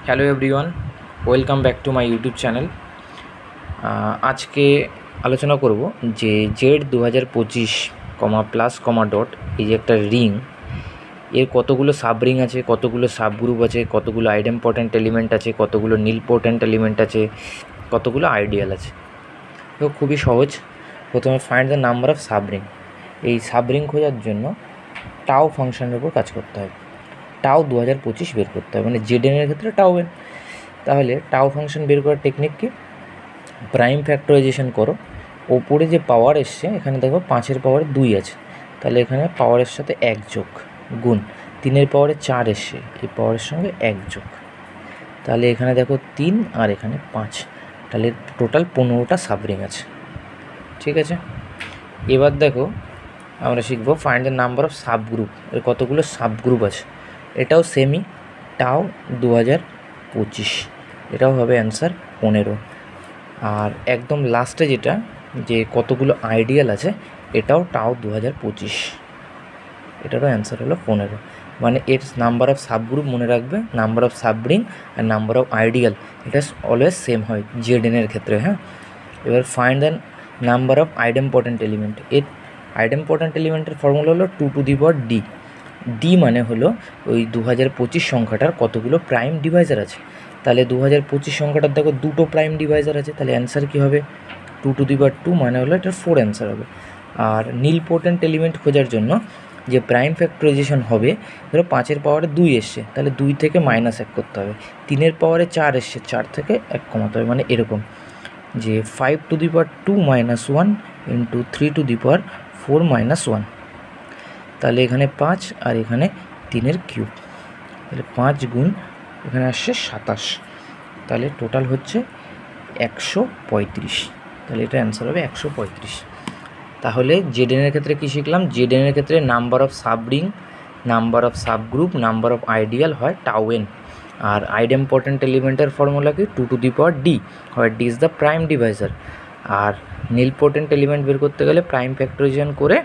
Hello everyone, welcome back to my YouTube channel. আজকে আলোচনা করব যে জেড 2025 প্লাস ডট এই যে একটা রিং, এর কতগুলো সাব রিং আছে, কতগুলো সাব গ্রুপ আছে, কতগুলো আইডেম্পটেন্ট এলিমেন্ট আছে, কতগুলো নীলপোটেন্ট এলিমেন্ট আছে, কতগুলো আইডিয়াল আছে। তো খুবই সহজ। প্রথমে find the number of sub ring. এই সাব রিং খোঁজার জন্য টাও ফাংশনের উপর কাজ করতে হবে। টাও 2025 বের করতে হবে, মানে জেডেনের ক্ষেত্রে টাও এন। তাহলে টাও ফাংশন বের করার টেকনিক কি? প্রাইম ফ্যাক্টরাইজেশন করো। ওপরে যে পাওয়ার এসছে এখানে দেখো 5-এর পাওয়ারে 2 আছে, তাহলে এখানে পাওয়ারের সাথে 1 যোগ, গুণ 3-এর পাওয়ারে 4 এসছে, এই পাওয়ারের সঙ্গে 1 যোগ, তাহলে এখানে দেখো 3 আর এখানে 5, তাহলে টোটাল 15টা সাবরিং আছে। ঠিক আছে, এবার দেখো আমরা শিখবো find the number of sub group. এর কতগুলো সাব গ্রুপ আছে। এটাও সেমি, টাও 2025, এটাও হবে অ্যান্সার 15। আর একদম লাস্টে যেটা, যে কতগুলো আইডিয়াল আছে, এটাও টাও 2025, এটারও অ্যান্সার হলো 15। মানে এর নাম্বার অফ সাবগ্রুপ মনে রাখবে, নাম্বার অফ সাবরিং আর নাম্বার অফ আইডিয়াল, এটা অলওয়েজ সেম হয় জেডএনের ক্ষেত্রে। হ্যাঁ, এবার find the number of idempotent element. এর আইডেম্পটেন্ট এলিমেন্টের ফর্মুলা হলো 2⁴ ডি মানে হলো ওই 2025 সংখ্যাটার কতগুলো প্রাইম ডিভাইজার আছে। তাহলে 2025 সংখ্যাটার দেখো দুটো প্রাইম ডিভাইজার আছে, তাহলে অ্যান্সার কী হবে? 2⁴ মানে হলো এটার 4 অ্যান্সার হবে। আর নীলপোটেন্ট এলিমেন্ট খোঁজার জন্য যে প্রাইম ফ্যাক্টরাইজেশন হবে, ধরো 5-এর পাওয়ারে 2 এসছে, তাহলে 2 থেকে -1 করতে হবে। 3-এর পাওয়ারে 4 এসছে, 4 থেকে 1 কমাতে হবে, মানে এরকম যে 5⁴ -1 ইন্টু 3⁴ -1, তাহলে এখানে 5 আর এখানে 3-এর কিউব, তাহলে 5 গুণ এখানে আসছে 27, তাহলে টোটাল হচ্ছে 135, তাহলে এটা অ্যান্সার হবে 135। তাহলে জেডএনের ক্ষেত্রে কী শিখলাম? জেডএনের ক্ষেত্রে number of সাবরিং, number of subgroup, number of ideal হয় টাও এন। আর আইডেম্পটেন্ট এলিমেন্টের ফর্মুলা কি? 2⁴ হয় D is the prime divisor. আর নীলপোটেন্ট এলিমেন্ট বের করতে গেলে প্রাইম ফ্যাক্টরাইজেশন করে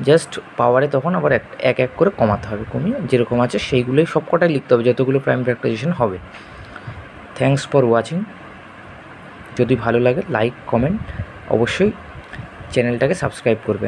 জাস্ট পাওয়ারে তখন আবার এক এক করে কমাতে হবে, কমিয়ে যেরকম আছে সেইগুলোই সব কটাই লিখতে হবে, যতগুলো প্রাইম ফ্যাক্টরাইজেশন হবে। Thanks for watching. যদি ভালো লাগে লাইক কমেন্ট, অবশ্যই চ্যানেলটাকে সাবস্ক্রাইব করবে।